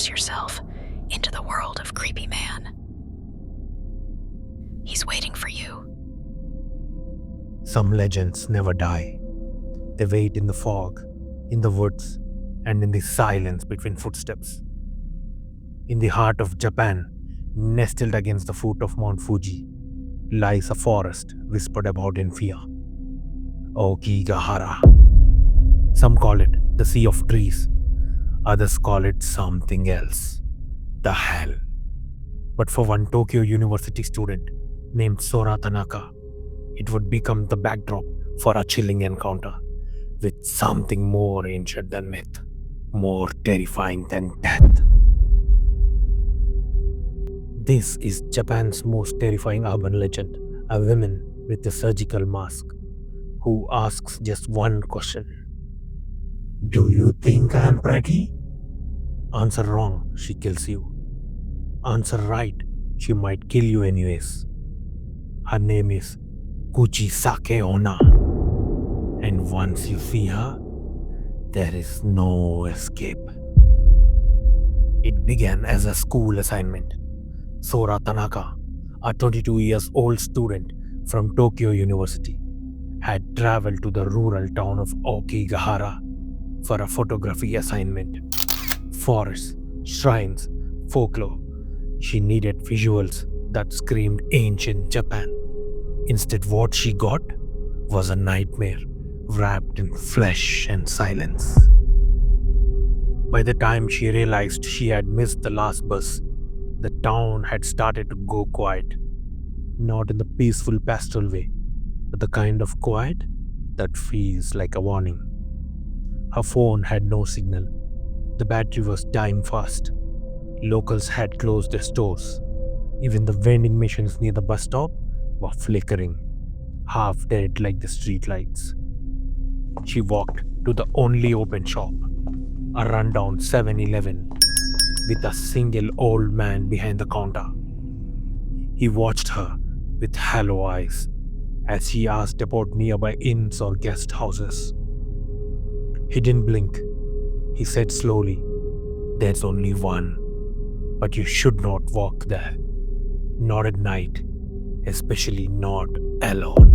immerse yourself into the world of Creepy Man. He's waiting for you. Some legends never die. They wait in the fog, in the woods, and in the silence between footsteps. In the heart of Japan, nestled against the foot of Mount Fuji, lies a forest whispered about in fear. Okigahara. Some call it the Sea of Trees, others call it something else. The Hell. But for one Tokyo University student named Sora Tanaka, it would become the backdrop for a chilling encounter with something more ancient than myth, more terrifying than death. This is Japan's most terrifying urban legend, a woman with a surgical mask who asks just one question. Do you think I'm pretty? Answer wrong, she kills you. Answer right, she might kill you anyways. Her name is Kuchisake-Onna. And once you see her, there is no escape. It began as a school assignment. Sora Tanaka, a 22 years old student from Tokyo University, had traveled to the rural town of Okigahara for a photography assignment. Forests, shrines, folklore. She needed visuals that screamed ancient Japan. Instead, what she got was a nightmare wrapped in flesh and silence. By the time she realized she had missed the last bus, the town had started to go quiet. Not in the peaceful pastoral way, but the kind of quiet that feels like a warning. Her phone had no signal. The battery was dying fast. Locals had closed their stores. Even the vending machines near the bus stop were flickering, half dead like the streetlights. She walked to the only open shop, a rundown 7-Eleven, with a single old man behind the counter. He watched her with hollow eyes as she asked about nearby inns or guest houses. He didn't blink. He said slowly, "There's only one, but you should not walk there. Not at night, especially not alone."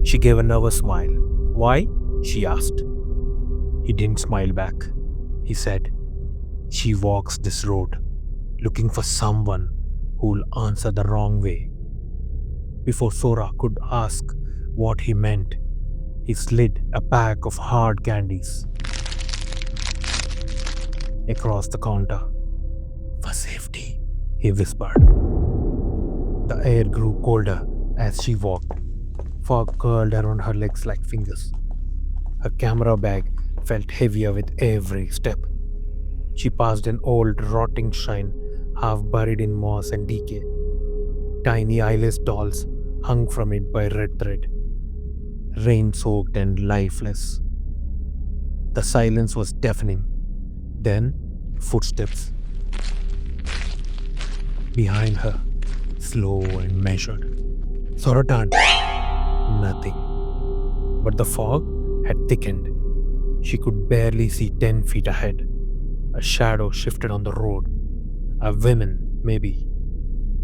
She gave a nervous smile. "Why?" she asked. He didn't smile back. He said, "She walks this road, looking for someone who'll answer the wrong way." Before Sora could ask what he meant, he slid a pack of hard candies across the counter. "For safety," he whispered. The air grew colder as she walked. Fog curled around her legs like fingers. Her camera bag felt heavier with every step. She passed an old, rotting shrine, half buried in moss and decay. Tiny eyeless dolls hung from it by red thread, rain-soaked and lifeless. The silence was deafening. Then, footsteps. Behind her, slow and measured. Sora turned. Nothing. But the fog had thickened. She could barely see 10 feet ahead. A shadow shifted on the road. A woman, maybe.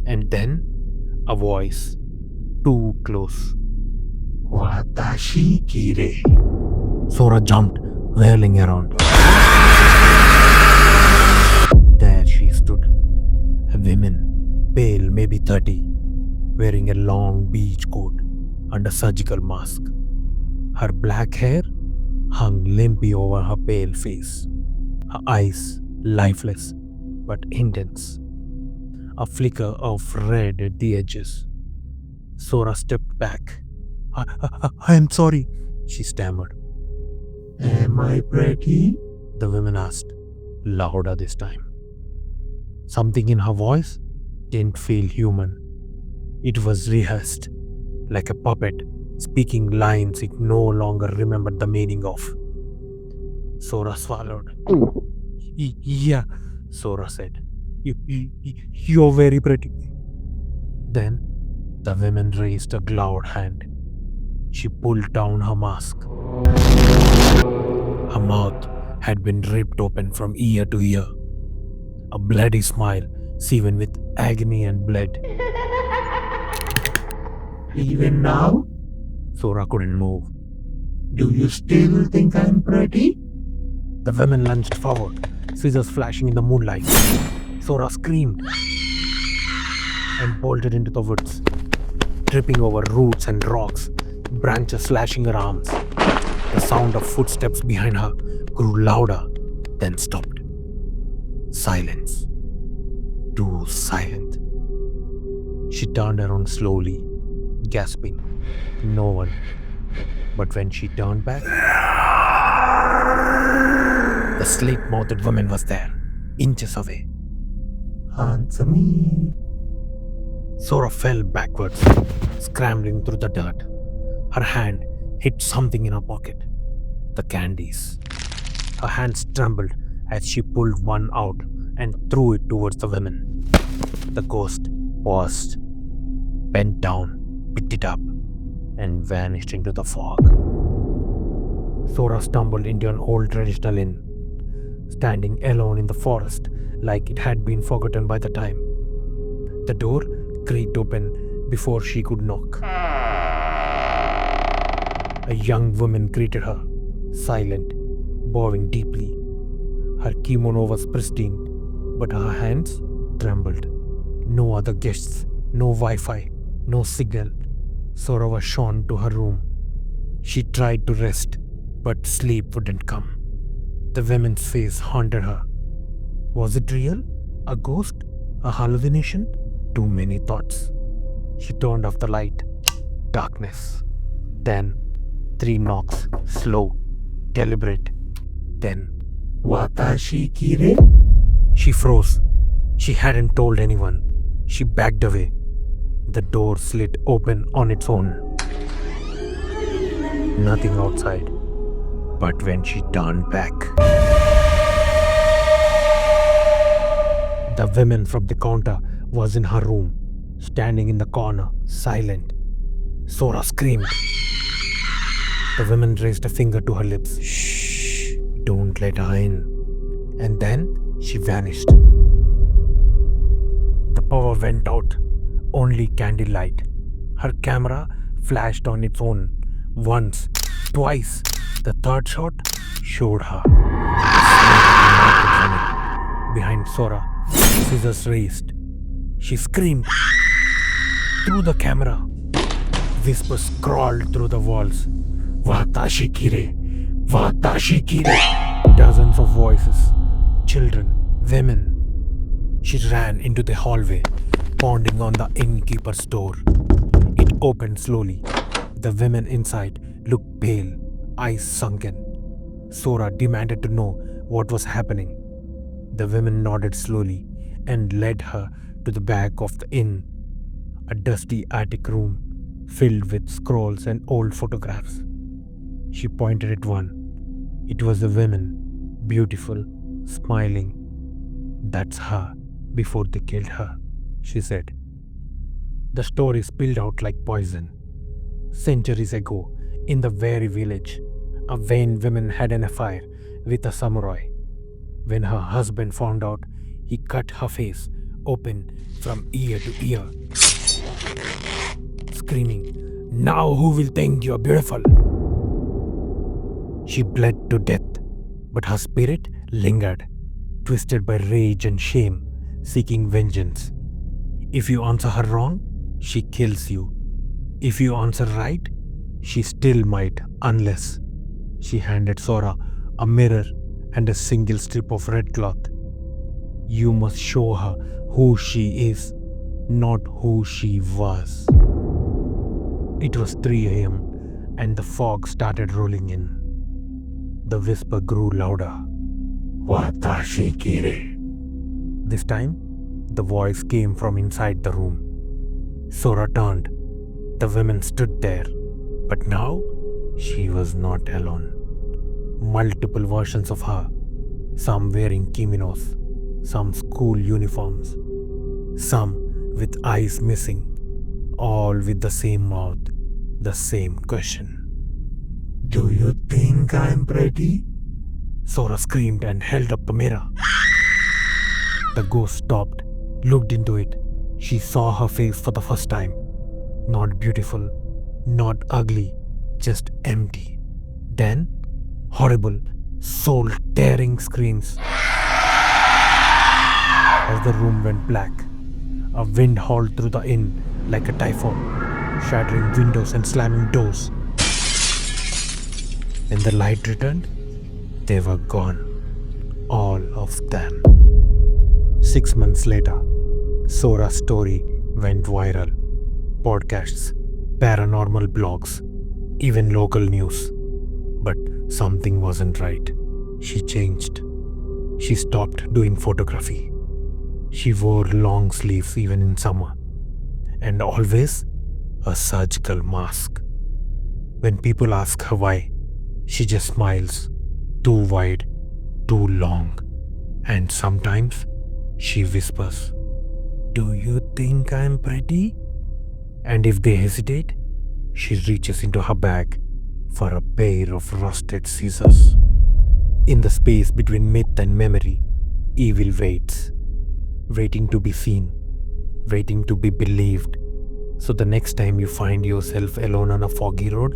And then, a voice. Too close. "Watashi kire." Sora jumped, whirling around. There she stood. A woman, pale, maybe 30, wearing a long beach coat and a surgical mask. Her black hair hung limply over her pale face. Her eyes lifeless but intense. A flicker of red at the edges. Sora stepped back. I'm sorry," she stammered. "Am I pretty?" the woman asked, louder this time. Something in her voice didn't feel human. It was rehearsed, like a puppet speaking lines it no longer remembered the meaning of. Sora swallowed. Yeah, Sora said. You're very pretty." Then the woman raised a gloved hand. She pulled down her mask. Her mouth had been ripped open from ear to ear. a bloody smile seven with agony and blood. Even now? Sora couldn't move. Do you still think I'm pretty? The women lunged forward, scissors flashing in the moonlight. Sora screamed and bolted into the woods, tripping over roots and rocks, branches slashing her arms. The sound of footsteps behind her grew louder, then stopped. Silence. Too silent. She turned around slowly, gasping. No one. But when she turned back, the slit-mouthed woman was there, inches away. Answer me. Sora fell backwards, scrambling through the dirt. Her hand hit something in her pocket. The candies. Her hands trembled as she pulled one out and threw it towards the women. The ghost paused, bent down, picked it up, and vanished into the fog. Sora stumbled into an old traditional inn, standing alone in the forest like it had been forgotten by the time. The door creaked open before she could knock. A young woman greeted her, silent, bowing deeply. Her kimono was pristine, but her hands trembled. No other guests, no Wi-Fi, no signal. Sora was shown to her room. She tried to rest, but sleep wouldn't come. The woman's face haunted her. Was it real? A ghost? A hallucination? Too many thoughts. She turned off the light. Darkness. Then 3 knocks, slow, deliberate. Then Watashi kire? she froze. She hadn't told anyone. She backed away. The door slid open on its own. Nothing outside. But when she turned back, the woman from the counter was in her room, standing in the corner, silent. Sora screamed. The woman raised a finger to her lips. Shh, don't let her in. And then she vanished. The power went out, only candlelight. Her camera flashed on its own, once, twice. The third shot showed her. Behind Sora, scissors raised. She screamed. Through the camera, whispers crawled through the walls. Watashi kire, watashi kire. Dozens of voices, children, women. She ran into the hallway, pounding on the innkeeper's door. It opened slowly. The women inside looked pale, eyes sunken. Sora demanded to know what was happening. The women nodded slowly and led her to the back of the inn, a dusty attic room filled with scrolls and old photographs. She pointed at one. It was a woman, beautiful, smiling. That's her, before they killed her, she said. The story spilled out like poison. Centuries ago, in the very village, a vain woman had an affair with a samurai. When her husband found out, he cut her face open from ear to ear, screaming, "Now who will think you are beautiful?" She bled to death, but her spirit lingered, twisted by rage and shame, seeking vengeance. If you answer her wrong, she kills you. If you answer right, she still might, unless. She handed Sora a mirror and a single strip of red cloth. You must show her who she is, not who she was. It was 3 a.m. and the fog started rolling in. The whisper grew louder. Watashi kire. This time, the voice came from inside the room. Sora turned. The women stood there, but now she was not alone. Multiple versions of her, some wearing kimonos, some school uniforms, some with eyes missing, all with the same mouth, the same question. Do you think I'm pretty? Sora screamed and held up the mirror. The ghost stopped, looked into it. She saw her face for the first time. Not beautiful, not ugly, just empty. Then, horrible, soul-tearing screams. As the room went black, a wind howled through the inn like a typhoon, shattering windows and slamming doors. When the light returned, they were gone. All of them. 6 months later, Sora's story went viral. Podcasts, paranormal blogs, even local news. But something wasn't right. She changed. She stopped doing photography. She wore long sleeves even in summer. And always a surgical mask. When people ask her why, she just smiles. Too wide, too long. And sometimes she whispers, "Do you think I'm pretty?" And if they hesitate, she reaches into her bag for a pair of rusted scissors. In the space between myth and memory, evil waits, waiting to be seen, waiting to be believed. So the next time you find yourself alone on a foggy road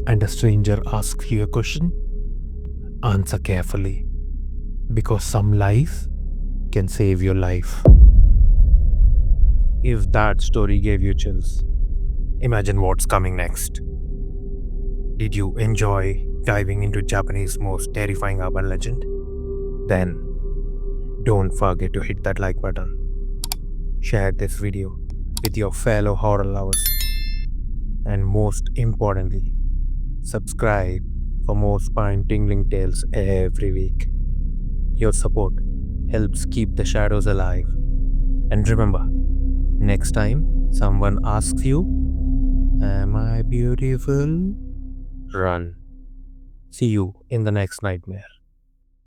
and a stranger asks you a question, answer carefully, because some lies can save your life. If that story gave you chills, imagine what's coming next. Did you enjoy diving into Japanese most terrifying urban legend? Then don't forget to hit that like button. Share this video with your fellow horror lovers. And most importantly, subscribe for more spine-tingling tales every week. Your support helps keep the shadows alive. And remember, next time someone asks you, "Am I beautiful?" run. See you in the next nightmare.